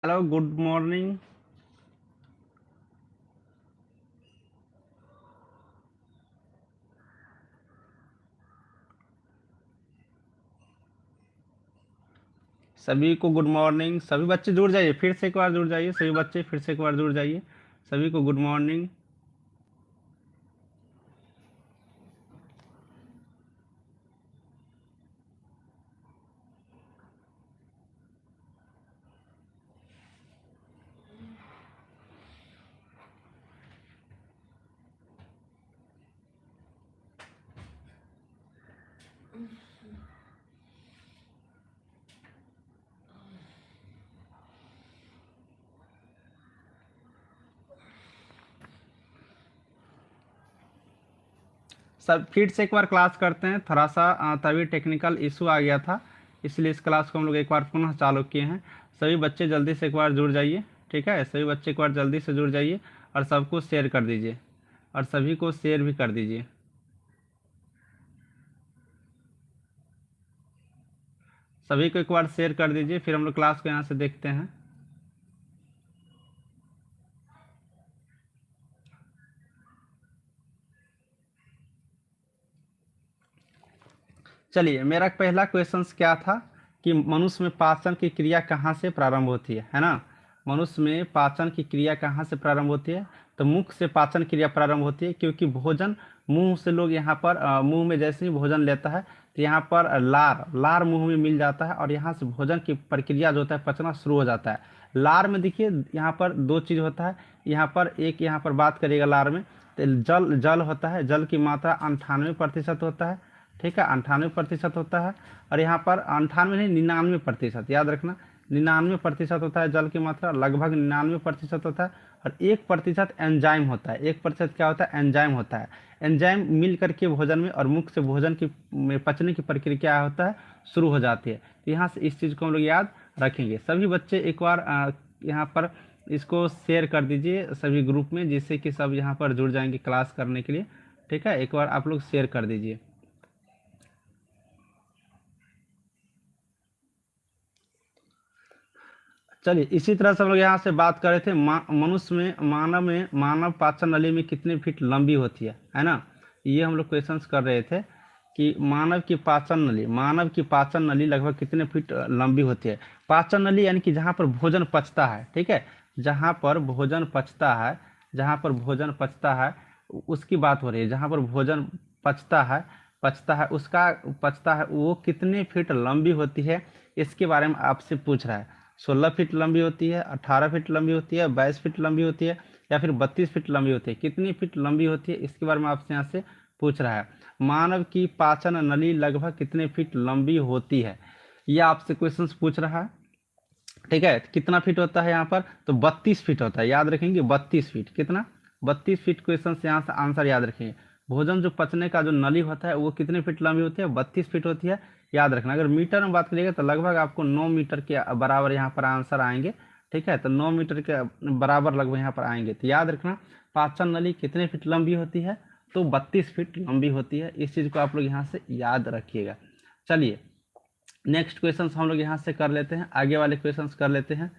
Hello, good morning. सभी को good morning. सभी बच्चे जुड़ जाइए, फिर से एक बार जुड़ जाइए। सभी बच्चे फिर से एक बार जुड़ जाइए। सभी को गुड मॉर्निंग। सब फिर से एक बार क्लास करते हैं। थोड़ा सा तभी टेक्निकल इशू आ गया था, इसलिए इस क्लास को हम लोग एक बार पुनः चालू किए हैं। सभी बच्चे जल्दी से एक बार जुड़ जाइए। ठीक है, सभी बच्चे एक बार जल्दी से जुड़ जाइए और सबको शेयर कर दीजिए, और सभी को शेयर भी कर दीजिए। सभी को एक बार शेयर कर दीजिए, फिर हम लोग क्लास को यहाँ से देखते हैं। चलिए, मेरा पहला क्वेश्चन क्या था कि मनुष्य में पाचन की क्रिया कहाँ से प्रारंभ होती है ना। मनुष्य में पाचन की क्रिया कहाँ से प्रारंभ होती है? तो मुख से पाचन क्रिया प्रारंभ होती है, क्योंकि भोजन मुंह से लोग यहाँ पर मुंह में जैसे ही भोजन लेता है तो यहाँ पर लार लार मुंह में मिल जाता है, और यहाँ से भोजन की प्रक्रिया जो होता है पचना शुरू हो जाता है। लार में देखिए यहाँ पर दो चीज़ होता है। यहाँ पर एक, यहाँ पर बात करिएगा लार में, तो जल जल होता है। जल की मात्रा 98% होता है। ठीक है, 98% होता है। और यहाँ पर 98 नहीं, 99%, याद रखना। 99% होता है जल की मात्रा, लगभग 99% होता है। और 1% एंजाइम होता है। 1% क्या होता है? एंजाइम होता है। एंजाइम मिल करके भोजन में और मुख से भोजन की में पचने की प्रक्रिया क्या होता है, शुरू हो जाती है। तो यहाँ से इस चीज़ को हम लोग याद रखेंगे। सभी बच्चे एक बार यहाँ पर इसको शेयर कर दीजिए सभी ग्रुप में, जिससे कि सब यहाँ पर जुड़ जाएंगे क्लास करने के लिए। ठीक है, एक बार आप लोग शेयर कर दीजिए। चलिए, इसी तरह से हम लोग यहाँ से बात कर रहे थे मनुष्य में मानव पाचन नली में कितने फीट लंबी होती है ना। ये हम लोग क्वेश्चंस कर रहे थे कि मानव की पाचन नली लगभग कितने फीट लंबी होती है। पाचन नली यानी कि जहाँ पर भोजन पचता है। ठीक है, जहाँ पर भोजन पचता है, जहाँ पर भोजन पचता है उसकी बात हो रही है। जहाँ पर भोजन पचता है, उसका पचता है, वो कितने फीट लंबी होती है, इसके बारे में आपसे पूछ रहा है। 16 फीट लंबी होती है, 18 फीट लंबी होती है, 22 फीट लंबी होती है, या फिर 32 फीट लंबी होती है? कितनी फीट लंबी होती है, इसके बारे में आपसे यहाँ से पूछ रहा है। मानव की पाचन नली लगभग कितने फीट लंबी होती है, ये आपसे क्वेश्चन पूछ रहा है। ठीक है, कितना फीट होता है यहाँ पर? तो 32 फीट होता है। याद रखेंगे, 32 फीट। कितना? 32 फीट। क्वेश्चन से यहाँ से आंसर याद रखेंगे। भोजन जो पचने का जो नली होता है वो कितने फीट लंबी होती है? 32 फीट होती है। याद रखना। अगर मीटर में बात करिएगा तो लगभग आपको 9 मीटर के बराबर यहाँ पर आंसर आएंगे। ठीक है, तो 9 मीटर के बराबर लगभग यहाँ पर आएंगे। तो याद रखना, पाचन नली कितने फीट लंबी होती है? तो 32 फीट लंबी होती है। इस चीज़ को आप लोग यहाँ से याद रखिएगा। चलिए, नेक्स्ट क्वेश्चन हम लोग यहाँ से कर लेते हैं, आगे वाले क्वेश्चन कर लेते हैं।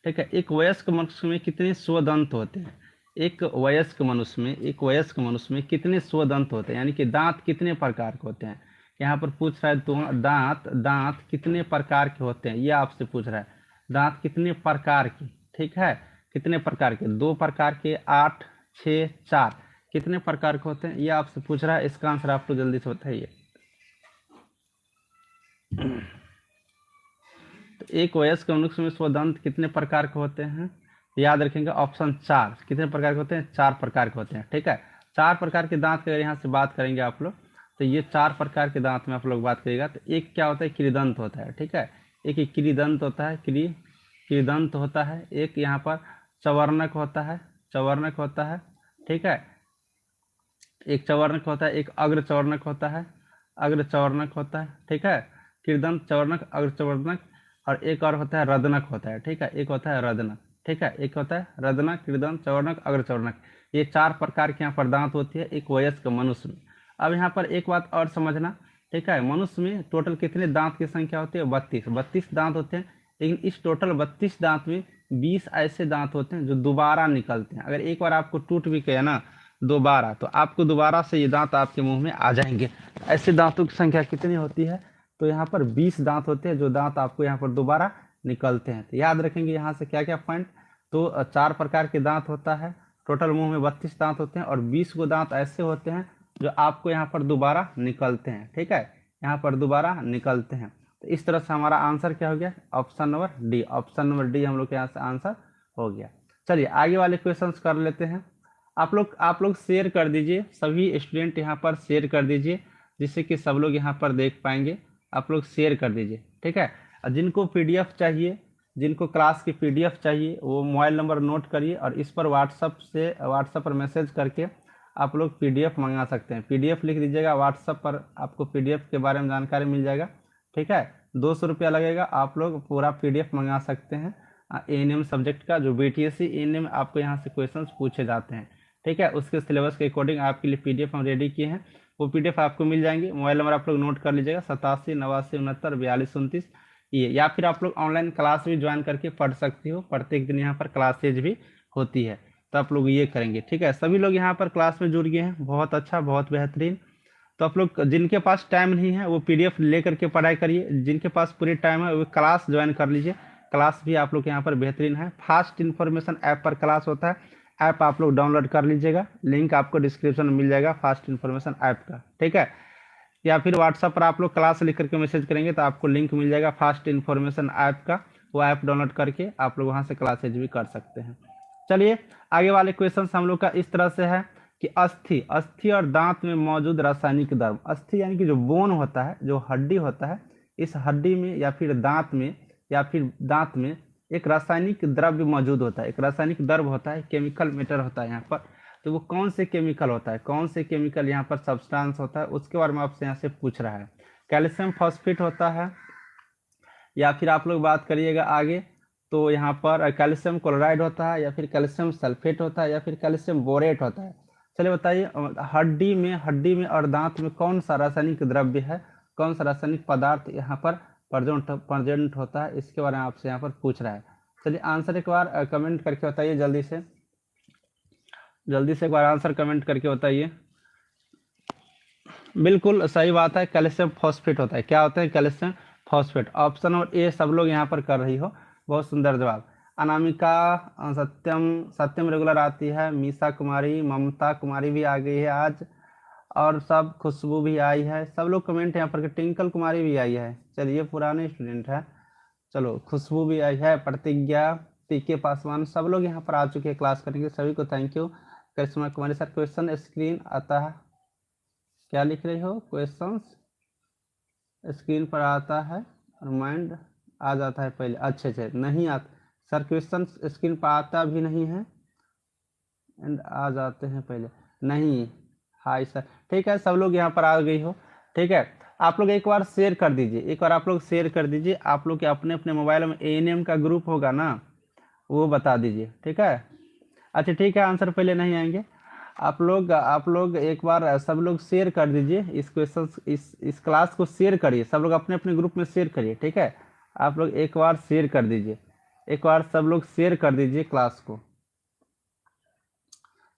ठीक है, एक वयस्क मनुष्य में कितने स्वदंत होते हैं? एक वयस्क मनुष्य में कितने स्वदंत होते हैं, यानी कि दांत कितने प्रकार के होते हैं? यहाँ पर पूछ रहा है तो दांत दांत कितने प्रकार के होते हैं, ये आपसे पूछ रहा है। दांत कितने प्रकार के? ठीक है, कितने प्रकार के? 2 प्रकार के, 8, 6, 4, कितने प्रकार के होते हैं, ये आपसे पूछ रहा है। इसका आंसर आप तो जल्दी से बताइए। तो एक वयस्क मनुष्य में स्वदंत कितने प्रकार के होते हैं? याद रखेंगे, ऑप्शन 4। कितने प्रकार के होते हैं? 4 प्रकार के होते हैं। ठीक है, 4 प्रकार के दांत की अगर यहाँ से बात करेंगे आप लोग, तो ये 4 प्रकार के दांत में आप लोग बात करिएगा तो एक क्या होता है? कृदंत होता है। ठीक है, एक कृदंत होता है, कृदंत होता है। एक यहाँ पर चवर्णक होता है, चवर्णक होता है। ठीक है, एक चवर्णक होता है, एक अग्र चवर्णक होता है, अग्र चवर्णक होता है। ठीक है, कृदंत, चवर्णक, अग्र चवर्णक। और एक और होता है रदनक होता है। ठीक है, एक होता है रदनक। ठीक है, एक होता है रदनक, कृदंत, चवर्णक, अग्र चवर्णक। ये 4 प्रकार के यहाँ पर दांत होती है एक वयस्क मनुष्य में। अब यहाँ पर एक बात और समझना। ठीक है, मनुष्य में टोटल कितने दांत की संख्या होती है? 32 दांत होते हैं। लेकिन इस टोटल 32 दांत में 20 ऐसे दांत होते हैं जो दोबारा निकलते हैं। अगर एक बार आपको टूट भी गया ना दोबारा, तो आपको दोबारा से ये दांत आपके मुंह में आ जाएंगे। ऐसे दांतों की संख्या कितनी होती है? तो यहाँ पर 20 दांत होते हैं जो दांत आपको यहाँ पर दोबारा निकलते हैं। तो याद रखेंगे यहाँ से क्या क्या पॉइंट। तो 4 प्रकार के दांत होता है, टोटल मुंह में 32 दांत होते हैं और 20 गो दांत ऐसे होते हैं जो आपको यहाँ पर दोबारा निकलते हैं। ठीक है, यहाँ पर दोबारा निकलते हैं। तो इस तरह से हमारा आंसर क्या हो गया? Option number D. Option number D हम लोग के यहाँ से आंसर हो गया। चलिए आगे वाले क्वेश्चंस कर लेते हैं। आप लोग शेयर कर दीजिए, सभी स्टूडेंट यहाँ पर शेयर कर दीजिए जिससे कि सब लोग यहाँ पर देख पाएंगे। आप लोग शेयर कर दीजिए, ठीक है। और जिनको पीडीएफ चाहिए, जिनको क्लास की पीडीएफ चाहिए, वो मोबाइल नंबर नोट करिए और इस पर व्हाट्सएप पर मैसेज करके आप लोग पीडीएफ मंगा सकते हैं। पीडीएफ लिख दीजिएगा, व्हाट्सएप पर आपको पीडीएफ के बारे में जानकारी मिल जाएगा। ठीक है, 200 रुपया लगेगा, आप लोग पूरा पीडीएफ मंगा सकते हैं एएनएम सब्जेक्ट का। जो बीटीएससी एएनएम आपको यहाँ से क्वेश्चंस पूछे जाते हैं, ठीक है, उसके सिलेबस के अकॉर्डिंग आपके लिए पीडीएफ हम रेडी किए हैं। वो पीडीएफ आपको मिल जाएंगे। मोबाइल नंबर आप लोग नोट कर लीजिएगा 87 89 69 42 29 ये। या फिर आप लोग ऑनलाइन क्लास भी ज्वाइन करके पढ़ सकते हो, प्रत्येक दिन यहाँ पर क्लासेज भी होती है, तो आप लोग ये करेंगे। ठीक है, सभी लोग यहाँ पर क्लास में जुड़ गए हैं, बहुत अच्छा, बहुत बेहतरीन। तो आप लोग जिनके पास टाइम नहीं है वो पीडीएफ ले करके पढ़ाई करिए, जिनके पास पूरी टाइम है वो क्लास ज्वाइन कर लीजिए। क्लास भी आप लोग यहाँ पर बेहतरीन है। फास्ट इन्फॉर्मेशन ऐप पर क्लास होता है, ऐप आप लोग डाउनलोड कर लीजिएगा, लिंक आपको डिस्क्रिप्शन में मिल जाएगा फास्ट इन्फॉर्मेशन ऐप का। ठीक है, या फिर व्हाट्सएप पर आप लोग क्लास लिख करके मैसेज करेंगे तो आपको लिंक मिल जाएगा फास्ट इन्फॉर्मेशन ऐप का, वो ऐप डाउनलोड करके आप लोग वहाँ से क्लासेज भी कर सकते हैं। चलिए आगे वाले क्वेश्चन हम लोग का इस तरह से है कि अस्थि और दांत में मौजूद रासायनिक द्रव्य। अस्थि यानी कि जो बोन होता है, जो हड्डी होता है, इस हड्डी में या फिर दांत में एक रासायनिक द्रव्य मौजूद होता है, एक रासायनिक द्रव्य होता है, केमिकल मैटर होता है यहाँ पर। तो वो कौन से केमिकल होता है, कौन से केमिकल यहाँ पर सब्सटेंस होता है, उसके बारे में आपसे यहाँ से पूछ रहा है। कैल्शियम फॉस्फेट होता है, या फिर आप लोग बात करिएगा आगे तो यहाँ पर कैल्शियम क्लोराइड होता है, या फिर कैल्शियम सल्फेट होता है, या फिर कैल्शियम बोरेट होता है। चलिए बताइए, हड्डी में और दांत में कौन सा रासायनिक द्रव्य है, कौन सा रासायनिक पदार्थ यहाँ पर प्रेजेंट होता है, इसके बारे में आपसे यहाँ पर पूछ रहा है। चलिए आंसर एक बार कमेंट करके बताइए, जल्दी से एक बार आंसर कमेंट करके बताइए। बिल्कुल सही बात है, कैल्शियम फॉस्फेट होता है। क्या होता है? Calcium phosphate. ऑप्शन और ए सब लोग यहाँ पर कर रही हो, बहुत सुंदर जवाब। अनामिका, सत्यम रेगुलर आती है, मीसा कुमारी, ममता कुमारी भी आ गई है आज, और सब खुशबू भी आई है, सब लोग कमेंट यहाँ पर। टिंकल कुमारी भी आई है, चलिए पुराने स्टूडेंट है। चलो खुशबू भी आई है, प्रतिज्ञा, पीके पासवान, सब लोग यहाँ पर आ चुके हैं क्लास करने के, सभी को thank you. Karishma Kumari sir, question screen आता है, क्या लिख रही हो? क्वेश्चंस स्क्रीन पर आता है और माइंड आ जाता है पहले। अच्छे नहीं आता सर, क्वेश्चन स्क्रीन पर आता भी नहीं है एंड आ जाते हैं पहले नहीं। हाय सर, ठीक है, सब लोग यहाँ पर आ गई हो। ठीक है, आप लोग एक बार शेयर कर दीजिए, आप लोग के अपने अपने मोबाइल में एएनएम का ग्रुप होगा ना, वो बता दीजिए। ठीक है, अच्छा ठीक है, आंसर पहले नहीं आएंगे। आप लोग एक बार सब लोग शेयर कर दीजिए इस क्वेश्चन, इस क्लास को शेयर करिए, सब लोग अपने अपने ग्रुप में शेयर करिए। ठीक है, आप लोग एक बार शेयर कर दीजिए, एक बार सब लोग शेयर कर दीजिए क्लास को,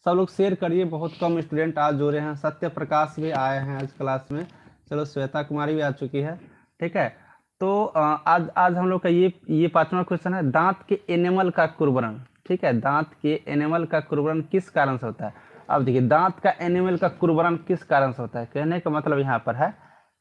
सब लोग शेयर करिए। बहुत कम स्टूडेंट आज जुड़े हैं, सत्य प्रकाश भी आए हैं आज क्लास में, चलो श्वेता कुमारी भी आ चुकी है। ठीक है, तो आज हम लोग का ये 5वां क्वेश्चन है, दांत के एनिमल का कुर्बरण। ठीक है, दांत के एनिमल का कुर्बरण किस कारण से होता है? अब देखिए, दांत का एनिमल का कुर्बरण किस कारण से होता है, कहने का मतलब यहाँ पर है,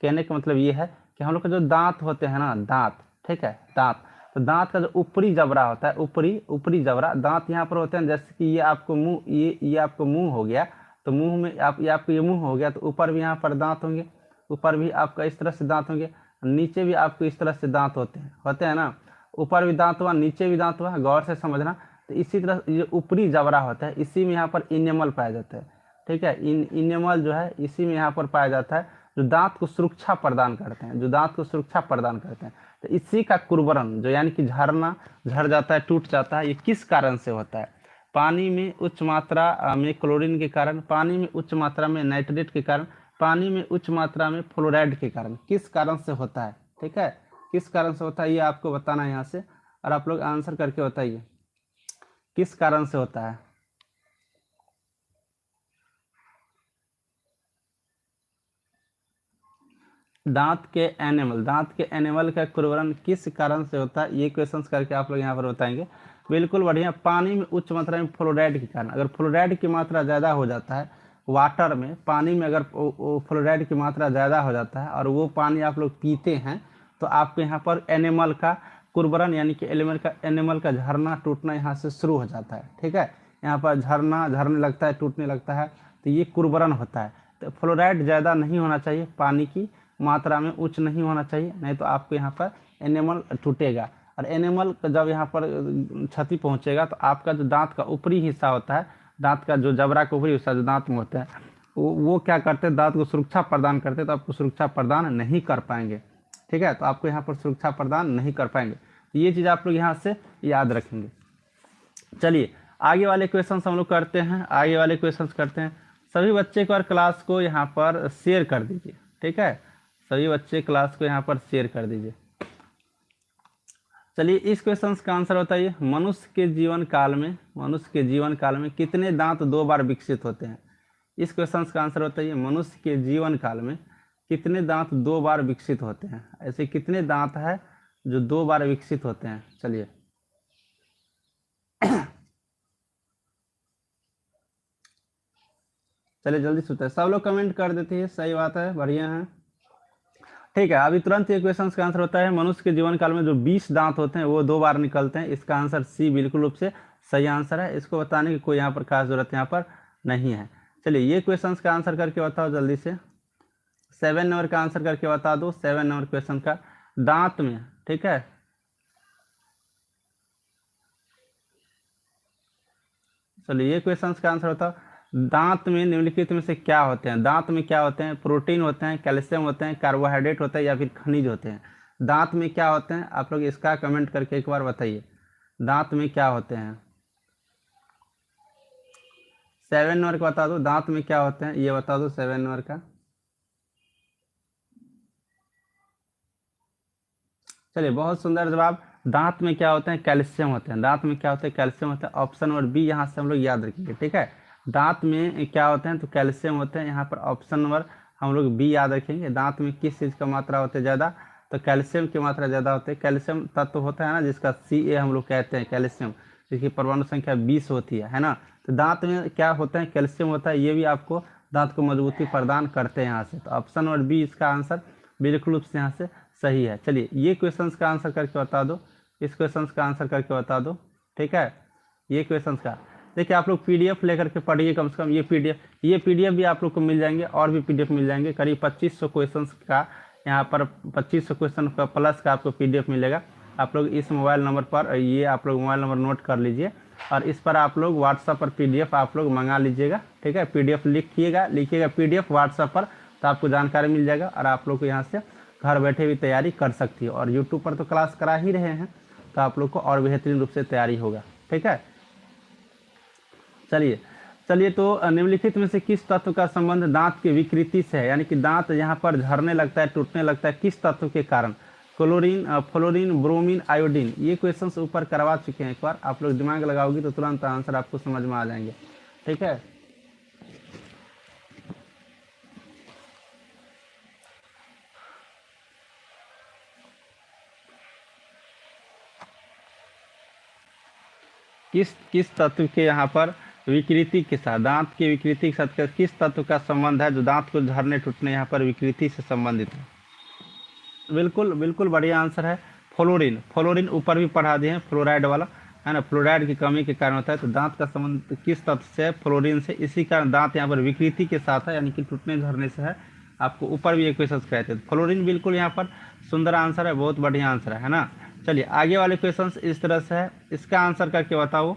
कहने का मतलब ये है कि हम लोग का जो दांत होते हैं ना, दांत, ठीक है, दांत, तो दांत का जो ऊपरी जबड़ा होता है, ऊपरी जबड़ा, दांत यहाँ पर होते हैं, जैसे कि ये आपको मुंह, ये आपको मुंह हो गया, तो मुंह में आपको ये मुंह हो गया, तो ऊपर भी यहाँ पर दांत होंगे, ऊपर भी आपका इस तरह से दांत होंगे, नीचे भी आपको इस तरह से दांत होते हैं ना, ऊपर भी दांत हुआ, नीचे भी दांत हुआ, गौर से समझना। तो इसी तरह ये ऊपरी जबड़ा होता है, इसी में यहाँ पर इनेमल पाया जाता है। ठीक है, इनेमल जो है इसी में यहाँ पर पाया जाता है, जो दांत को सुरक्षा प्रदान करते हैं, तो इसी का कुर्बरण, जो यानी कि झड़ जाता है, टूट जाता है, ये किस कारण से होता है? पानी में उच्च मात्रा में क्लोरीन के कारण, पानी में उच्च मात्रा में नाइट्रेट के कारण, पानी में उच्च मात्रा में फ्लोराइड के कारण, किस कारण से होता है? ठीक है, किस कारण से होता है ये आपको बताना है यहाँ से, और आप लोग आंसर करके बताइए। किस कारण से होता है? दांत के एनिमल का कुर्बरन किस कारण से होता है, ये क्वेश्चंस करके आप लोग यहाँ पर बताएंगे। बिल्कुल बढ़िया, पानी में उच्च मात्रा में फ्लोराइड के कारण। अगर फ्लोराइड की मात्रा ज़्यादा हो जाता है वाटर में, पानी में अगर फ्लोराइड की मात्रा ज़्यादा हो जाता है और वो पानी आप लोग पीते हैं, तो आपको यहाँ पर एनिमल का कुर्बरन यानी कि एनिमल का झरना टूटना यहाँ से शुरू हो जाता है। ठीक है, यहाँ पर झरने लगता है, टूटने लगता है, तो ये कुर्बरन होता है। तो फ्लोराइड ज़्यादा नहीं होना चाहिए, पानी की मात्रा में उच्च नहीं होना चाहिए, नहीं तो आपको यहाँ पर एनिमल टूटेगा। और एनिमल जब यहाँ पर क्षति पहुँचेगा तो आपका जो दांत का ऊपरी हिस्सा होता है, दांत का जो जबड़ा का ऊपरी हिस्सा जो दांत में होता है, वो क्या करते हैं, दांत को सुरक्षा प्रदान करते हैं, तो आपको सुरक्षा प्रदान नहीं कर पाएंगे। ठीक है, तो आपको यहाँ पर सुरक्षा प्रदान नहीं कर पाएंगे। तो ये चीज़ आप लोग यहाँ से याद रखेंगे। चलिए आगे वाले क्वेश्चन हम लोग करते हैं। सभी बच्चे एक बार क्लास को यहाँ पर शेयर कर दीजिए। ठीक है, सभी बच्चे क्लास को यहाँ पर शेयर कर दीजिए। चलिए इस क्वेश्चन का आंसर बताइए। मनुष्य के जीवन काल में कितने दांत 2 बार विकसित होते हैं? इस क्वेश्चन का आंसर बताइए। मनुष्य के जीवन काल में कितने दांत 2 बार विकसित होते हैं? ऐसे कितने दांत है जो 2 बार विकसित होते हैं? चलिए जल्दी सोचते हैं, सब लोग कमेंट कर देते हैं, सही बात है, बढ़िया है। ठीक है, अभी तुरंत ये क्वेश्चन का आंसर होता है मनुष्य के जीवन काल में जो 20 दांत होते हैं वो 2 बार निकलते हैं। इसका आंसर सी बिल्कुल रूप से सही आंसर है। इसको बताने की कोई यहाँ पर खास जरूरत यहाँ पर नहीं है। चलिए ये क्वेश्चन का आंसर करके बताओ जल्दी से। 7 नंबर का आंसर करके बता दो, 7 नंबर क्वेश्चन का। दांत में, ठीक है, चलिए ये क्वेश्चन का आंसर बताओ। दांत में निम्नलिखित में से क्या होते हैं? दांत में क्या होते हैं? प्रोटीन होते हैं, कैल्शियम होते हैं, कार्बोहाइड्रेट होते हैं या फिर खनिज होते हैं? दांत में क्या होते हैं? आप लोग इसका कमेंट करके एक बार बताइए, दांत में क्या होते हैं? 7 नंबर का बता दो, दांत में क्या होते हैं ये बता दो, 7 नंबर का। चलिए बहुत सुंदर जवाब। दांत में क्या होते हैं? कैल्शियम होते हैं। दांत में क्या होते हैं? कैल्शियम होते हैं। ऑप्शन नंबर बी यहाँ से हम लोग याद रखेंगे। ठीक है, दांत में क्या होते हैं? तो कैल्शियम होते हैं। यहाँ पर ऑप्शन नंबर हम लोग बी याद रखेंगे। दांत में किस चीज़ का मात्रा होती है ज़्यादा? तो कैल्शियम की मात्रा ज़्यादा होती है। कैल्शियम तत्व होता है ना जिसका Ca हम लोग कहते हैं, कैल्शियम, जिसकी परमाणु संख्या 20 होती है ना। तो दांत में क्या होता है? कैल्शियम होता है। ये भी आपको दांत को मजबूती प्रदान करते हैं यहाँ से। तो ऑप्शन नंबर बी इसका आंसर बिल्कुल रूप से यहाँ से सही है। चलिए ये क्वेश्चन का आंसर करके बता दो, इस क्वेश्चन का आंसर करके बता दो। ठीक है, ये क्वेश्चन का देखिए आप लोग पीडीएफ लेकर के पढ़िए कम से कम। ये पीडीएफ भी आप लोग को मिल जाएंगे, और भी पीडीएफ मिल जाएंगे। करीब 2500 क्वेश्चन का यहाँ पर 2500 क्वेश्चन का प्लस का आपको पीडीएफ मिलेगा। आप लोग इस मोबाइल नंबर पर, ये आप लोग मोबाइल नंबर नोट कर लीजिए और इस पर आप लोग व्हाट्सएप पर पीडीएफ आप लोग मंगा लीजिएगा। ठीक है, पीडीएफ लिखिएगा पीडीएफ व्हाट्सएप पर, तो आपको जानकारी मिल जाएगा और आप लोग को यहाँ से घर बैठे भी तैयारी कर सकती है। और यूट्यूब पर तो क्लास करा ही रहे हैं, तो आप लोग को और बेहतरीन रूप से तैयारी होगा। ठीक है, चलिए तो निम्नलिखित में से किस तत्व का संबंध दांत की विकृति से है? यानी कि दांत यहाँ पर झरने लगता है, टूटने लगता है, किस तत्व के कारण? Chlorine, fluorine, bromine, iodine. ये क्वेश्चन ऊपर करवा चुके हैं एक बार। आप लोग दिमाग लगाओगे तो तुरंत आंसर आपको समझ में आ जाएंगे। ठीक है, किस तत्व के यहाँ पर विकृति के साथ, दांत की विकृति के साथ किस तत्व का संबंध है जो दांत को झरने टूटने यहाँ पर विकृति से संबंधित है? बिल्कुल बढ़िया आंसर है फ्लोरीन ऊपर भी पढ़ा दिए हैं, फ्लोराइड वाला है ना। फ्लोराइड की कमी के कारण होता है। तो दांत का संबंध किस तत्व से है? फ्लोरीन से। इसी कारण दांत यहाँ पर विकृति के साथ है, यानी कि टूटने झरने से है। आपको ऊपर भी एक क्वेश्चन कहते थे। फ्लोरीन बिल्कुल यहाँ पर सुंदर आंसर है, बहुत बढ़िया आंसर है ना। चलिए आगे वाले क्वेश्चन इस तरह से है, इसका आंसर करके बताओ।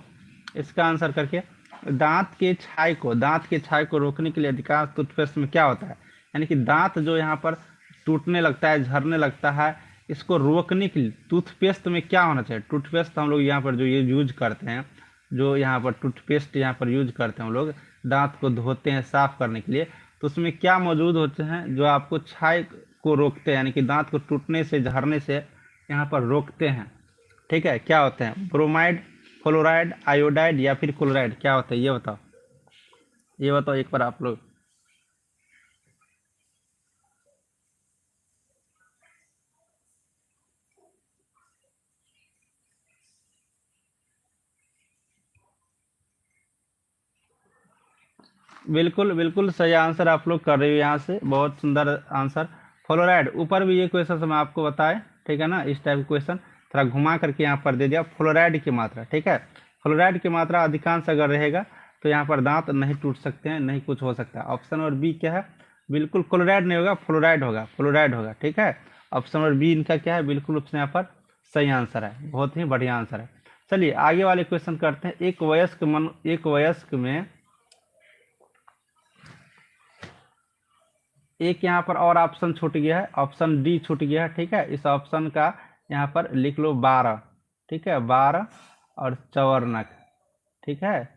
इसका आंसर करके, दांत के छाय को रोकने के लिए अधिकांश टूथपेस्ट में क्या होता है? यानी कि दांत जो यहाँ पर टूटने लगता है, झरने लगता है, इसको रोकने के लिए टूथपेस्ट में क्या होना चाहिए? टूथपेस्ट हम लोग यहाँ पर जो ये यूज करते हैं, जो यहाँ पर टूथपेस्ट यहाँ पर यूज करते हैं हम लोग दांत को धोते हैं साफ करने के लिए, तो उसमें क्या मौजूद होते हैं जो आपको छाय को रोकते हैं, यानी कि दांत को टूटने से, झरने से यहाँ पर रोकते हैं? ठीक है, क्या होते हैं? ब्रोमाइड, फ्लोराइड, आयोडाइड या फिर क्लोराइड, क्या होता है ये बताओ, ये बताओ एक बार आप लोग। बिल्कुल बिल्कुल सही आंसर आप लोग कर रहे हो, यहाँ से बहुत सुंदर आंसर। फ्लोराइड, ऊपर भी ये क्वेश्चन मैं आपको बताए, ठीक है ना, इस टाइप का क्वेश्चन थोड़ा घुमा करके यहाँ पर दे दिया। फ्लोराइड की मात्रा, ठीक है, फ्लोराइड की मात्रा अधिकांश अगर रहेगा तो यहाँ पर दांत नहीं टूट सकते हैं, नहीं कुछ हो सकता है। ऑप्शन नंबर बी क्या है, बिल्कुल क्लोराइड नहीं होगा, फ्लोराइड होगा, फ्लोराइड होगा, ठीक है। ऑप्शन नंबर बी इनका क्या है, बिल्कुल उसने यहाँ पर सही आंसर है, बहुत ही बढ़िया आंसर है। चलिए आगे वाले क्वेश्चन करते हैं। एक वयस्क में एक यहाँ पर और ऑप्शन छूट गया है, ऑप्शन डी छूट गया है, ठीक है। इस ऑप्शन का यहाँ पर लिख लो 12, ठीक है, 12 और चवर्णक, ठीक है,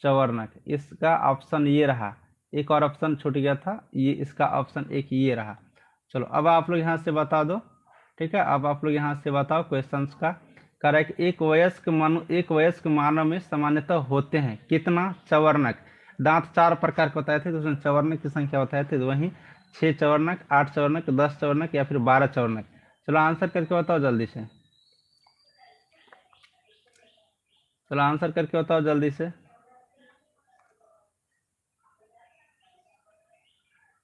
चवर्णक, इसका ऑप्शन ये रहा। एक और ऑप्शन छूट गया था, ये इसका ऑप्शन एक ये रहा। चलो अब आप लोग यहाँ से बता दो, ठीक है, अब आप लोग यहाँ से बताओ क्वेश्चंस का। करेक्ट, एक वयस्क मानव में सामान्यतः होते हैं कितना चवर्णक। दांत 4 प्रकार के बताए थे, तो उसमें चवर्णक की संख्या बताए थे, तो वहीं 6 चवर्णक, 8 चवर्णक, 10 चवर्णक या फिर 12 चवर्णक। चलो आंसर करके बताओ जल्दी से, चलो आंसर करके बताओ जल्दी से।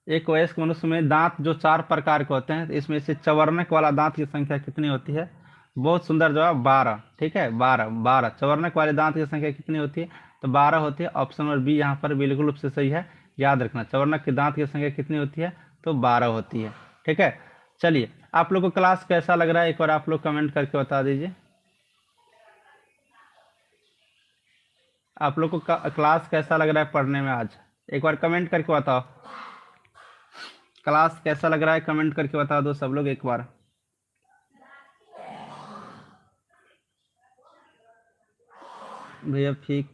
एक वयस्क मनुष्य में दांत जो 4 प्रकार के होते हैं, तो इसमें से चवर्णक वाला दांत की संख्या कितनी होती है। बहुत सुंदर जवाब, 12, ठीक है, 12, 12 चवर्णक वाले दांत की संख्या कितनी होती है, तो 12 होती है। ऑप्शन नंबर बी यहाँ पर बिल्कुल रूप से सही है, याद रखना चवर्णक के दांत की संख्या कितनी होती है, तो 12 होती है, ठीक है। चलिए आप लोग को क्लास कैसा लग रहा है, एक बार आप लोग कमेंट करके बता दीजिए। आप लोग को क्लास कैसा लग रहा है पढ़ने में आज, एक बार कमेंट करके बताओ। क्लास कैसा लग रहा है कमेंट करके बता दो सब लोग एक बार। भैया ठीक,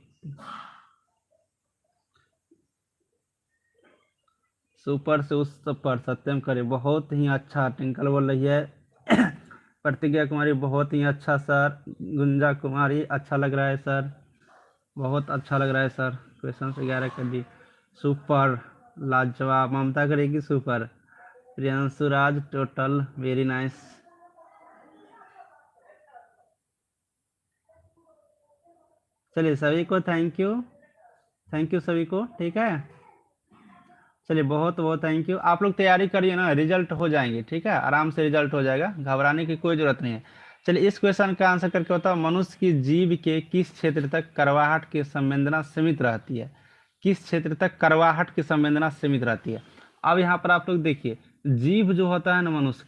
सुपर से उस सब पर सत्यम करे, बहुत ही अच्छा टिंकल बोल रही है। प्रतिज्ञा कुमारी बहुत ही अच्छा सर, गुंजा कुमारी अच्छा लग रहा है सर, बहुत अच्छा लग रहा है सर, क्वेश्चन 11 कर दी, सुपर, लाजवाब, ममता करेगी सुपर, प्रियांशु राज टोटल वेरी नाइस। चलिए सभी को थैंक यू, थैंक यू सभी को, ठीक है। चलिए बहुत बहुत थैंक यू, आप लोग तैयारी करिए ना, रिजल्ट हो जाएंगे, ठीक है, आराम से रिजल्ट हो जाएगा, घबराने की कोई जरूरत नहीं है। चलिए इस क्वेश्चन का आंसर करके बताओ, मनुष्य की जीभ के किस क्षेत्र तक करवाहट की संवेदना सीमित रहती है, किस क्षेत्र तक करवाहट की संवेदना सीमित रहती है। अब यहाँ पर आप लोग देखिए, जीभ जो होता है ना मनुष्य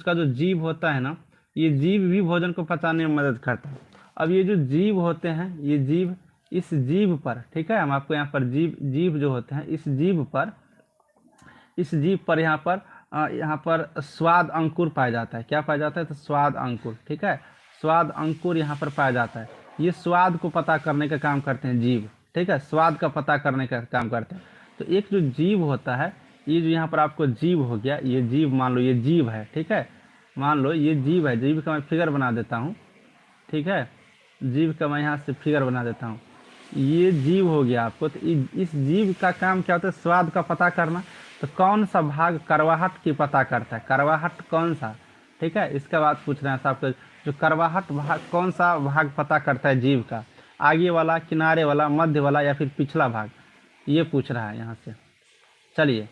का जो जीभ होता है ना, ये जीभ भी भोजन को पचाने में मदद करता है। अब ये जो जीभ होते हैं, ये जीभ, इस जीभ पर, ठीक है, हम आपको यहाँ पर जीभ जीभ जो होते हैं, इस जीभ पर, इस जीभ पर यहाँ पर स्वाद अंकुर पाया जाता है। क्या पाया जाता है, तो स्वाद अंकुर, ठीक है, स्वाद अंकुर यहाँ पर पाया जाता है। ये स्वाद को पता करने का काम करते हैं जीभ, ठीक है, स्वाद का पता करने का काम करते हैं। तो एक जो जीभ होता है, ये जो यहाँ पर आपको जीभ हो गया, ये जीभ मान लो ये जीभ है, ठीक है, मान लो ये जीभ है, जीभ का मैं फिगर बना देता हूँ, ठीक है, जीभ का मैं यहाँ से फिगर बना देता हूँ, ये जीभ हो गया आपको। तो इस जीभ का काम क्या होता है, स्वाद का पता करना। तो कौन सा भाग करवाहट की पता करता है, करवाहट कौन सा, ठीक है, इसका बात पूछ रहे हैं साहब, जो करवाहट भाग कौन सा भाग पता करता है जीभ का, आगे वाला, किनारे वाला, मध्य वाला या फिर पिछला भाग, ये पूछ रहा है यहाँ से। चलिए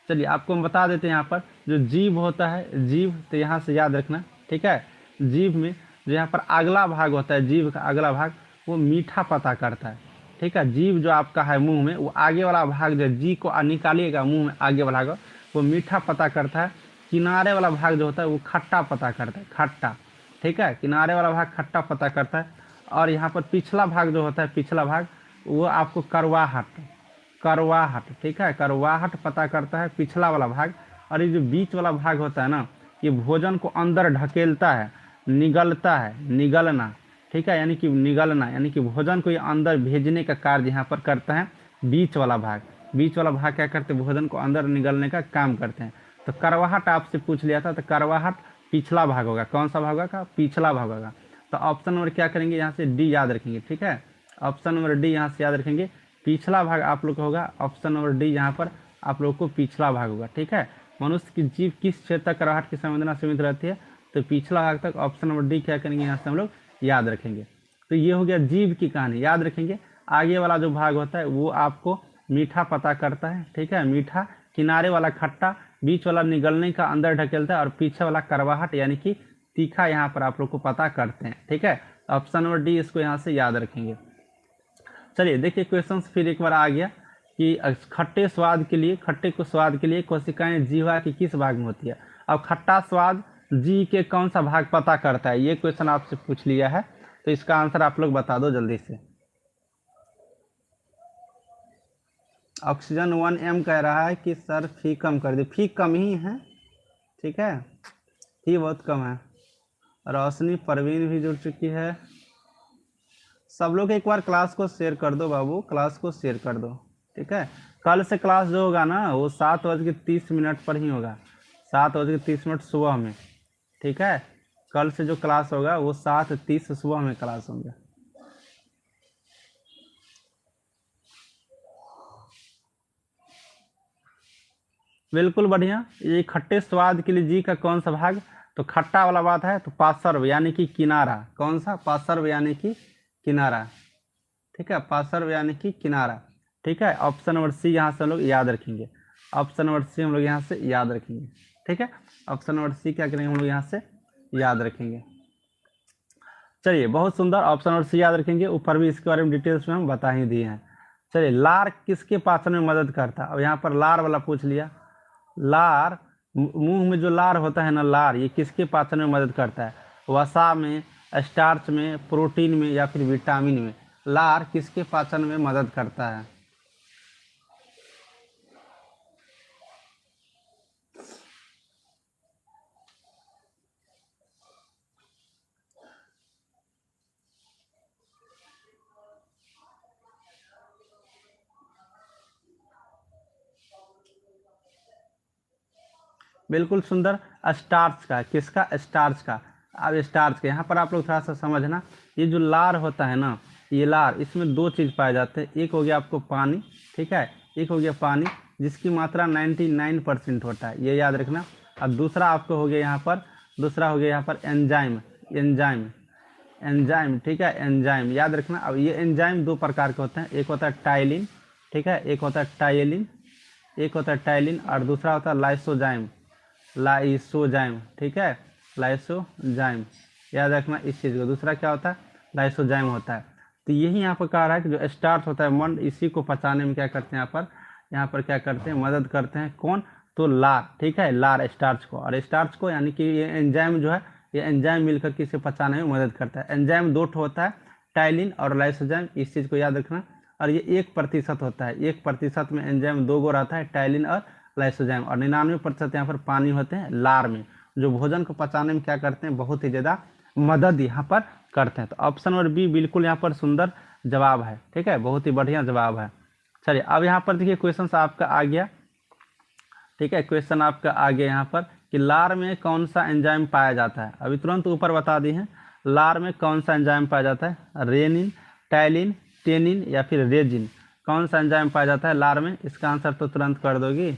चलिए आपको हम बता देते हैं, यहाँ पर जो जीभ होता है, जीभ, तो यहाँ से याद रखना, ठीक है, जीभ में जो यहाँ पर अगला भाग होता है, जीभ का अगला भाग, वो मीठा पता करता है, ठीक है। जीभ जो आपका है मुंह में, वो आगे वाला भाग जो जी को निकालिएगा मुंह में, आगे वाला भाग वो मीठा पता करता है। किनारे वाला भाग जो होता है वो खट्टा पता करता है, खट्टा, ठीक है, किनारे वाला भाग खट्टा पता करता है। और यहाँ पर पिछला भाग जो होता है, पिछला भाग वो आपको करवाहट, करवाहट, ठीक है, करवाहट पता करता है, पिछला वाला भाग। और ये जो बीच वाला भाग होता है ना, ये भोजन को अंदर ढकेलता है, निगलता है, निगलना, ठीक है, यानी कि निगलना, यानी कि भोजन को ये अंदर भेजने का कार्य यहाँ पर करता है बीच वाला भाग। बीच वाला भाग क्या करते हैं, भोजन को अंदर निगलने का काम करते हैं। तो करवाहट आपसे पूछ लिया था, तो करवाहट पिछला भाग होगा, कौन सा भाग होगा, पिछला भाग होगा। तो ऑप्शन नंबर क्या करेंगे, यहाँ से डी याद रखेंगे। ठीक है, ऑप्शन नंबर डी यहाँ से याद रखेंगे। पिछला भाग आप लोग का होगा ऑप्शन नंबर डी, यहाँ पर आप लोग को पिछला भाग होगा। ठीक है, मनुष्य की जीभ किस क्षेत्र तक कराहट की संवेदना सीमित रहती है, तो पिछला भाग तक ऑप्शन नंबर डी क्या करेंगे, यहाँ से हम लोग याद रखेंगे। तो ये हो गया जीभ की कहानी, याद रखेंगे। आगे वाला जो भाग होता है वो आपको मीठा पता करता है। ठीक है, मीठा, किनारे वाला खट्टा, बीच वाला निगलने का अंदर ढकेलता है, और पीछे वाला करवाहट यानी कि तीखा यहाँ पर आप लोग को पता करते हैं। ठीक है, ऑप्शन नंबर डी इसको यहाँ से याद रखेंगे। चलिए देखिए क्वेश्चन फिर एक बार आ गया कि खट्टे स्वाद के लिए, खट्टे को स्वाद के लिए कोशिकाएं जीवा के किस भाग में होती है। अब खट्टा स्वाद जी के कौन सा भाग पता करता है, ये क्वेश्चन आपसे पूछ लिया है, तो इसका आंसर आप लोग बता दो जल्दी से। ऑक्सीजन 1m कह रहा है कि सर फी कम कर दे, फी कम ही है। ठीक है, फी बहुत कम है। रोशनी, परवीन भी जुड़ चुकी है। सब लोग एक बार क्लास को शेयर कर दो बाबू, क्लास को शेयर कर दो। ठीक है, कल से क्लास जो होगा ना वो 7:30 पर ही होगा, 7:30 सुबह में। ठीक है, कल से जो क्लास होगा वो 7:30 सुबह में क्लास होंगे। बिल्कुल बढ़िया। ये खट्टे स्वाद के लिए जी का कौन सा भाग, तो खट्टा वाला बात है तो पार्श्व यानी कि किनारा। कौन सा, पार्श्व यानी कि किनारा। ठीक है, पार्श्व यानी कि किनारा। ठीक है, ऑप्शन नंबर सी यहाँ से हम लोग याद रखेंगे। ऑप्शन नंबर सी हम लोग यहाँ से याद रखेंगे। ठीक है, ऑप्शन नंबर सी क्या करेंगे हम लोग यहाँ से याद रखेंगे। चलिए बहुत सुंदर, ऑप्शन नंबर सी याद रखेंगे। ऊपर भी इसके बारे में डिटेल्स में हम बता ही दिए हैं। चलिए लार किसके पाचन में मदद करता है, अब यहाँ पर लार वाला पूछ लिया। लार, मुंह में जो लार होता है ना, लार ये किसके पाचन में मदद करता है, वसा में, स्टार्च में, प्रोटीन में, या फिर विटामिन में। लार किसके पाचन में मदद करता है। बिल्कुल सुंदर, स्टार्च का, किसका, स्टार्च का। अब स्टार्च का यहाँ पर आप लोग थोड़ा सा समझना, ये जो लार होता है ना, ये लार, इसमें दो चीज़ पाए जाते हैं। एक हो गया आपको पानी, ठीक है, एक हो गया पानी जिसकी मात्रा 99% होता है, ये याद रखना। अब दूसरा आपको हो गया यहाँ पर, दूसरा हो गया यहाँ पर एंजाइम, एंजाइम, एंजाइम। ठीक है, एंजाइम याद रखना। अब ये एंजाइम दो प्रकार के होते हैं, एक होता है टाइलिन, ठीक है, एक होता है टाइलिन, एक होता है टाइलिन, और दूसरा होता है लाइसोजाइम, लाइसोजाइम। ठीक है, लाइसोजाइम याद रखना इस चीज़ को। दूसरा क्या होता है, लाइसोजाइम होता है। तो यही यहाँ पर कहा रहा है कि जो स्टार्च होता है मंड, इसी को पचाने में क्या करते हैं यहाँ पर क्या करते हैं, मदद करते हैं। कौन, तो लार। ठीक है, लार स्टार्च को, और स्टार्च को यानी कि ये एंजाइम जो है, ये एंजाइम मिलकर के इसे पचाने में मदद करता है। एंजाइम दो ठो होता है, टाइलिन और लाइसोजाइम, इस चीज़ को याद रखना। और ये 1% होता है, 1% में एंजाइम दो गो रहता है, टाइलिन और लाइसोजाइम, और 99% यहाँ पर पानी होते हैं लार में, जो भोजन को पचाने में क्या करते हैं, बहुत ही ज़्यादा मदद यहाँ पर करते हैं। तो ऑप्शन नंबर बी बिल्कुल यहाँ पर सुंदर जवाब है। ठीक है, बहुत ही बढ़िया जवाब है। चलिए अब यहाँ पर देखिए क्वेश्चन आपका आ गया। ठीक है, क्वेश्चन आपका आ गया यहाँ पर कि लार में कौन सा एंजाइम पाया जाता है। अभी तुरंत ऊपर बता दी है, लार में कौन सा एंजाइम पाया जाता है, रेनिन, टाइलिन, टेनिन, या फिर रेजिन। कौन सा एंजाइम पाया जाता है लार में, इसका आंसर तो तुरंत कर दोगी।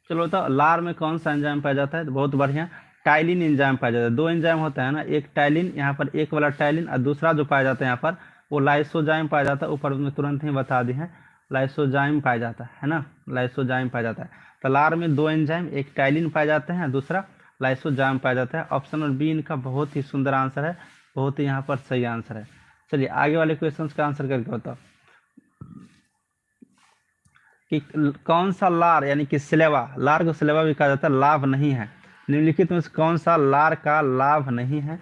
चलो तो लार में कौन सा एंजाइम पाया जाता है, तो बहुत बढ़िया, टाइलिन एंजाइम पाया जाता है। दो एंजाइम होता है ना, एक टाइलिन, यहाँ पर एक वाला टाइलिन, और दूसरा जो पाया जाता है यहाँ पर वो लाइसोजाइम पाया जाता है। ऊपर में तुरंत ही बता दी है, लाइसोजाइम पाया जाता है ना, लाइसोजाइम पाया जाता है। तो लार में दो एंजाइम, एक टाइलिन पाया जाता है, दूसरा लाइसोजाइम पाया जाता है। ऑप्शन नंबर बी इनका बहुत ही सुंदर आंसर है, बहुत ही यहाँ पर सही आंसर है। चलिए आगे वाले क्वेश्चन का आंसर करके बताओ कि कौन सा लार यानी कि सिलेवा, लार को सिलेवा भी कहा जाता है, लाभ नहीं है। निम्नलिखित में से कौन सा लार का लाभ नहीं है,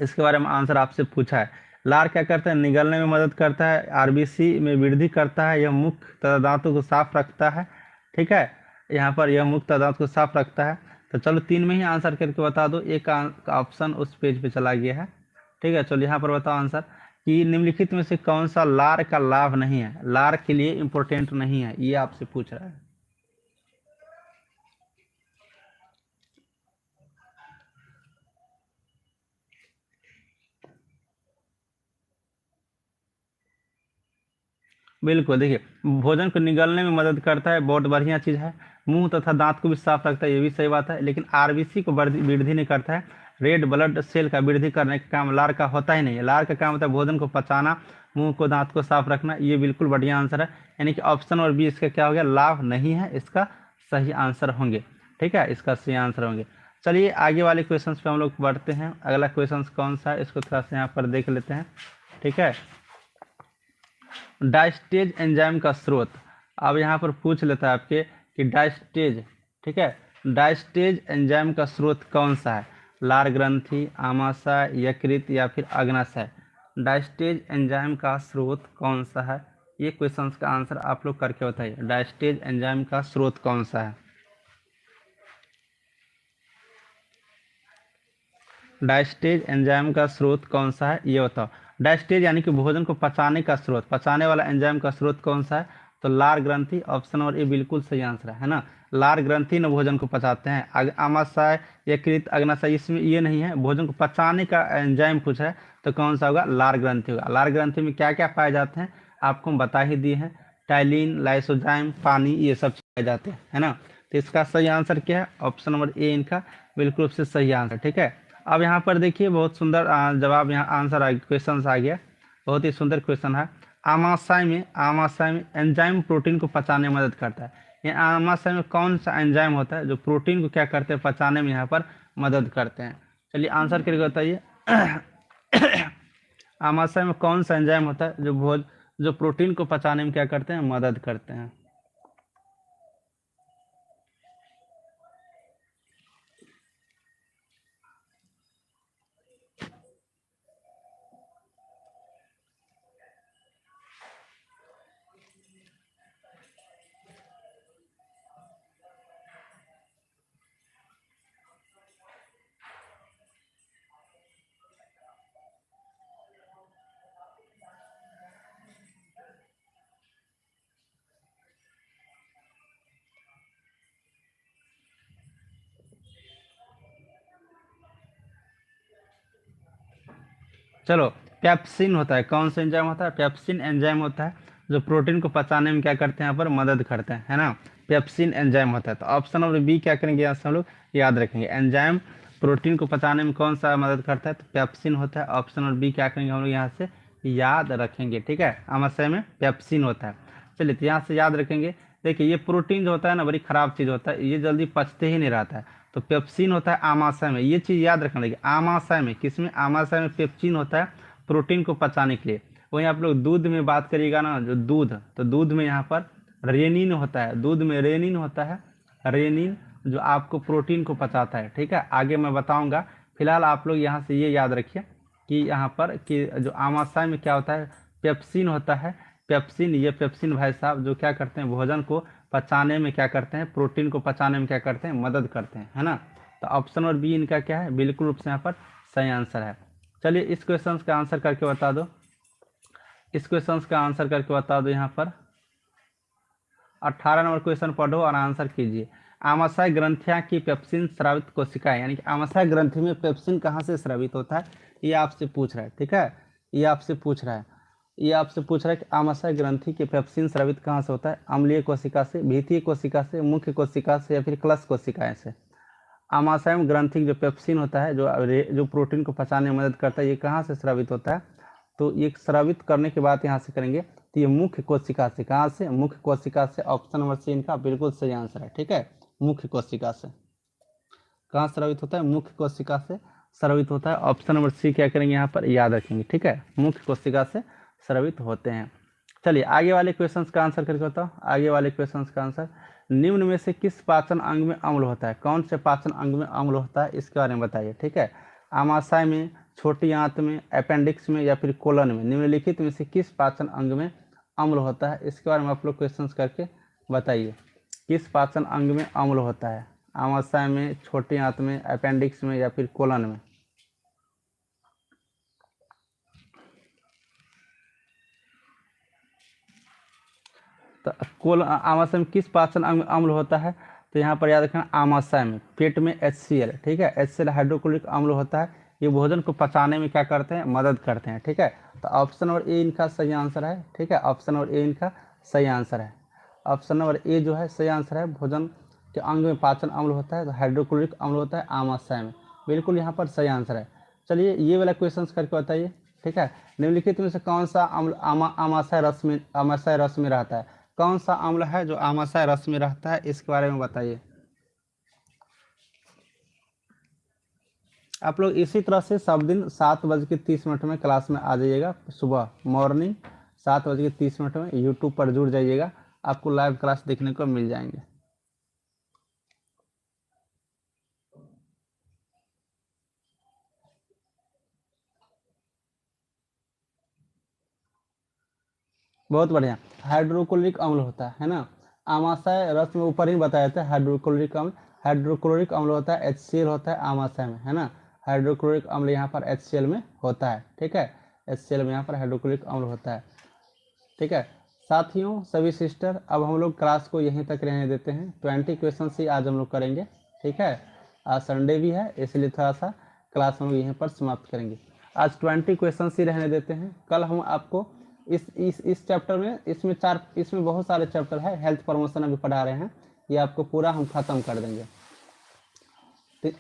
इसके बारे में आंसर आपसे पूछा है। लार क्या करता है, निगलने में मदद करता है, आरबीसी में वृद्धि करता है, यह मुख तथा दांतों को साफ रखता है। ठीक है, यहाँ पर यह मुख तथा दांत को साफ रखता है। तो चलो 3 में ही आंसर करके बता दो, एक ऑप्शन उस पेज पे चला गया है। ठीक है, चलो यहाँ पर बताओ आंसर कि निम्नलिखित में से कौन सा लार का लाभ नहीं है, लार के लिए इंपॉर्टेंट नहीं है, ये आपसे पूछ रहा है। बिल्कुल, देखिए भोजन को निगलने में मदद करता है, बहुत बढ़िया चीज़ है। मुंह तथा दांत को भी साफ रखता है, ये भी सही बात है। लेकिन आरबीसी को वृद्धि नहीं करता है, रेड ब्लड सेल का वृद्धि करने का काम लार का होता ही नहीं है। लार का काम होता है भोजन को पचाना, मुंह को दांत को साफ रखना। ये बिल्कुल बढ़िया आंसर है, यानी कि ऑप्शन और बी इसका क्या हो गया, लाभ नहीं है, इसका सही आंसर होंगे। ठीक है, इसका सही आंसर होंगे। चलिए आगे वाले क्वेश्चन पे हम लोग बढ़ते हैं। अगला क्वेश्चन कौन सा है, इसको थोड़ा सा यहाँ पर देख लेते हैं। ठीक है, डायस्टेज एंजाइम का स्रोत। अब यहाँ पर पूछ लेता है आपके कि डायस्टेज, ठीक है, डायस्टेज एंजाइम का स्रोत कौन सा है, लार ग्रंथि, आमाशय, यकृत या फिर अग्नाशय। डायस्टेज एंजाइम का स्रोत कौन सा है, ये क्वेश्चन का आंसर आप लोग करके बताइए। डायस्टेज एंजाइम का स्रोत कौन सा है, डायस्टेज एंजाइम का स्रोत कौन सा है, ये बताओ। डायस्टेज यानी कि भोजन को पचाने का स्रोत, पचाने वाला एंजाइम का स्रोत कौन सा है, तो लार ग्रंथि, ऑप्शन और ए बिल्कुल सही आंसर है ना। लार ग्रंथि न भोजन को पचाते हैं। आमाशय, यकृत, अग्नाशय इसमें ये नहीं है। भोजन को पचाने का एंजाइम पूछा है तो कौन सा होगा, लार ग्रंथि होगा। लार ग्रंथि में क्या क्या पाए जाते हैं आपको हम बता ही दिए हैं, टाइलिन, लाइसोजाइम, पानी, ये सब पाए जाते हैं, है ना। तो इसका सही आंसर क्या है, ऑप्शन नंबर ए इनका बिल्कुल से सही आंसर। ठीक है, अब यहाँ पर देखिए बहुत सुंदर जवाब, यहाँ आंसर क्वेश्चन आ गया, बहुत ही सुंदर क्वेश्चन है। आमाशय में एंजाइम प्रोटीन को पचाने में मदद करता है। ये आमाशय में कौन सा एंजाइम होता है जो प्रोटीन को क्या करते हैं, पचाने में यहाँ पर मदद करते हैं। चलिए आंसर करके बताइए। आमाशय में कौन सा एंजाइम होता है जो प्रोटीन को पचाने में क्या करते हैं, मदद करते हैं। चलो, पेप्सिन होता है, कौन सा एंजाइम होता है, पेप्सिन एंजाइम होता है जो प्रोटीन को पचाने में क्या करते हैं, यहाँ पर मदद करते हैं, है ना। पेप्सिन एंजाइम होता है। तो ऑप्शन नंबर बी क्या करेंगे, यहाँ से हम लोग याद रखेंगे। एंजाइम प्रोटीन को पचाने में कौन सा मदद करता है, तो पेप्सिन होता है। ऑप्शन नंबर बी क्या करेंगे हम लोग यहाँ से याद रखेंगे। ठीक है, आमाशय में पेप्सिन होता है। चलिए तो यहाँ से याद रखेंगे। देखिए ये प्रोटीन जो होता है ना, बड़ी खराब चीज़ होता है, ये जल्दी पचते ही नहीं रहता है। तो पेप्सिन होता है आमाशय में, ये चीज़ याद रखना। देखिए आमाशय में, किसमें, आमाशय में पेप्सिन होता है प्रोटीन को पचाने के लिए। वहीं आप लोग दूध में बात करिएगा ना, जो दूध, तो दूध में यहाँ पर रेनिन होता है, दूध में रेनिन होता है, रेनिन जो आपको प्रोटीन को पचाता है। ठीक है, आगे मैं बताऊंगा, फिलहाल आप लोग यहाँ से ये याद रखिए कि यहाँ पर कि जो आमाशय में क्या होता है, पेप्सिन होता है। पेप्सिन, ये पेप्सिन भाई साहब जो क्या करते हैं, भोजन को पचाने में क्या करते हैं, प्रोटीन को पचाने में क्या करते हैं, मदद करते हैं, है ना। तो ऑप्शन और बी इनका क्या है, बिल्कुल रूप से यहाँ पर सही आंसर है। चलिए इस क्वेश्चन का आंसर करके बता दो, इस क्वेश्चन का आंसर करके बता दो। यहाँ पर 18 नंबर क्वेश्चन पढ़ो और आंसर कीजिए। आमाशय ग्रंथियां की पेप्सिन स्रावित कोशिकाएं, यानी कि आमाशय ग्रंथि में पेप्सिन कहाँ से स्रावित होता है, ये आपसे पूछ रहा है। ठीक है, ये आपसे पूछ रहा है, ये आपसे पूछ रहा है कि आमाशय ग्रंथि के पेप्सिन स्रावित कहाँ से होता है, अम्लीय कोशिका से, भीतीय कोशिका से, मुख्य कोशिका से या फिर क्लस कोशिकाएं से। आमाशय में ग्रंथि जो पेप्सिन होता है जो प्रोटीन को पचाने में मदद करता है, ये कहाँ से स्रावित होता है, तो ये स्रावित करने के बाद यहाँ से करेंगे तो ये मुख्य कोशिका से, कहाँ से, मुख्य कोशिका से। ऑप्शन नंबर सी इनका बिल्कुल सही आंसर है। ठीक है, मुख्य कोशिका से। कहाँ स्रावित होता है, मुख्य कोशिका से स्रावित होता है। ऑप्शन नंबर सी क्या करेंगे, यहाँ पर याद रखेंगे। ठीक है, मुख्य कोशिका से स्रावित होते हैं। चलिए आगे वाले क्वेश्चंस का आंसर करके बताओ। आगे वाले क्वेश्चंस का आंसर, निम्न में से किस पाचन अंग में अम्ल होता है, कौन से पाचन अंग में अम्ल होता है, इसके बारे में बताइए। ठीक है, आमाशय में छोटी आंत में, अपेंडिक्स में या फिर कोलन में निम्नलिखित में से किस पाचन अंग में अम्ल होता है? इसके बारे में आप लोग क्वेश्चंस करके बताइए। किस पाचन अंग में अम्ल होता है? आमाशय में, छोटी आंत में, अपेंडिक्स में या फिर कोलन में? तो आमाशय में किस पाचन अंग में अम्ल होता है? तो यहाँ पर याद रखना आमाशय में, पेट में HCl, ठीक है, HCl हाइड्रोक्लोरिक अम्ल होता है। ये भोजन को पचाने में क्या करते हैं? मदद करते हैं, ठीक है। तो ऑप्शन नंबर ए इनका सही आंसर है, ठीक है, ऑप्शन नंबर ए इनका सही आंसर है। ऑप्शन नंबर ए जो है सही आंसर है। भोजन के अंग में पाचन अम्ल होता है तो हाइड्रोक्लोरिक अम्ल होता है आमाशय में, बिल्कुल यहाँ पर सही आंसर है। चलिए ये वाला क्वेश्चन करके बताइए, ठीक है। निम्नलिखित में से कौन सा अम्ल आमाशय रस में रहता है? कौन सा अम्ल है जो आमाशय रस में रहता है? इसके बारे में बताइए। आप लोग इसी तरह से सब दिन 7:30 में क्लास में आ जाइएगा। सुबह मॉर्निंग 7:30 में यूट्यूब पर जुड़ जाइएगा, आपको लाइव क्लास देखने को मिल जाएंगे। बहुत बढ़िया। हाइड्रोक्लोरिक अम्ल होता है ना, आमाशय रस में ऊपर ही बताया था। हाइड्रोक्लोरिक अम्ल होता है, HCl होता है आमाशय में, है ना। हाइड्रोक्लोरिक अम्ल यहाँ पर HCl में होता है, ठीक है, HCl में यहाँ पर हाइड्रोक्लोरिक अम्ल होता है, ठीक है। साथियों, सभी सिस्टर, अब हम लोग क्लास को यहीं तक रहने देते हैं। 20 क्वेश्चन ही आज हम लोग करेंगे, ठीक है। आज संडे भी है इसलिए थोड़ा सा क्लास हम लोग यहीं पर समाप्त करेंगे। आज 20 क्वेश्चन ही रहने देते हैं। कल हम आपको इस चैप्टर में, इसमें बहुत सारे चैप्टर है। हेल्थ प्रमोशन अभी पढ़ा रहे हैं, ये आपको पूरा हम खत्म कर देंगे।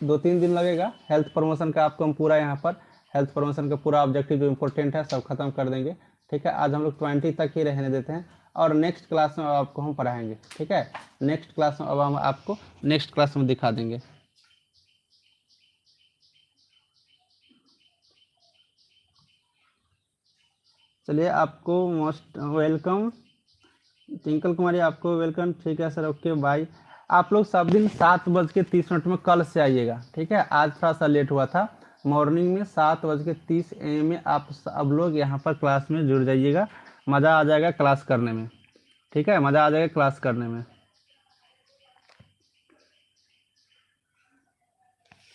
2-3 दिन लगेगा हेल्थ प्रमोशन का, आपको हम पूरा यहाँ पर हेल्थ प्रमोशन का पूरा ऑब्जेक्टिव जो इंपॉर्टेंट है सब खत्म कर देंगे, ठीक है। आज हम लोग 20 तक ही रहने देते हैं और नेक्स्ट क्लास में आपको हम पढ़ाएंगे, ठीक है। नेक्स्ट क्लास में अब हम आपको नेक्स्ट क्लास में दिखा देंगे। चलिए, आपको मोस्ट वेलकम ट्विंकल कुमारी, आपको वेलकम, ठीक है सर, ओके बाय। आप लोग सब दिन 7:30 में कल से आइएगा, ठीक है। आज थोड़ा सा लेट हुआ था। मॉर्निंग में 7:30 AM में आप सब लोग यहाँ पर क्लास में जुड़ जाइएगा। मज़ा आ जाएगा क्लास करने में, ठीक है, मज़ा आ जाएगा क्लास करने में।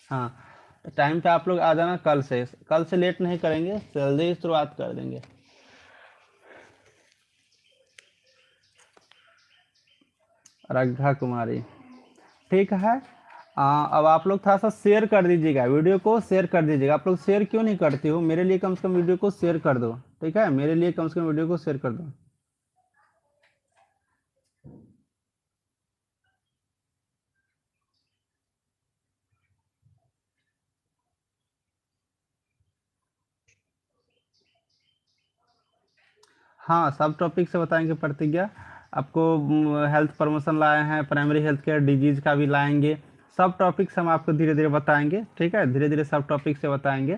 हाँ, टाइम पे आप लोग आ जाना। कल से लेट नहीं करेंगे, जल्दी ही शुरुआत कर देंगे। रग्घा कुमारी, ठीक है। अब आप लोग थोड़ा सा शेयर कर दीजिएगा, वीडियो को शेयर कर दीजिएगा। आप लोग शेयर क्यों नहीं करती हो? मेरे लिए कम से कम वीडियो को शेयर कर दो, ठीक है, मेरे लिए कम से कम वीडियो को शेयर कर दो। हाँ, सब टॉपिक से बताएंगे प्रतिज्ञा। आपको हेल्थ प्रमोशन लाए हैं, प्राइमरी हेल्थ केयर डिजीज का भी लाएंगे। सब टॉपिक्स हम आपको धीरे धीरे बताएंगे, ठीक है, धीरे धीरे सब टॉपिक से बताएंगे।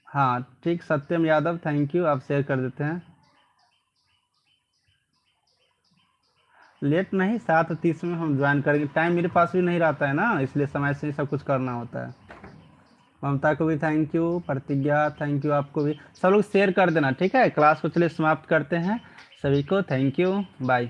हाँ ठीक, सत्यम यादव, थैंक यू, आप शेयर कर देते हैं। लेट नहीं, 7:30 में हम ज्वाइन करेंगे। टाइम मेरे पास भी नहीं रहता है ना, इसलिए समय से ही सब कुछ करना होता है। ममता को भी थैंक यू, प्रतिज्ञा थैंक यू, आपको भी। सब लोग शेयर कर देना, ठीक है। क्लास को चलिए समाप्त करते हैं। सभी को थैंक यू, बाय।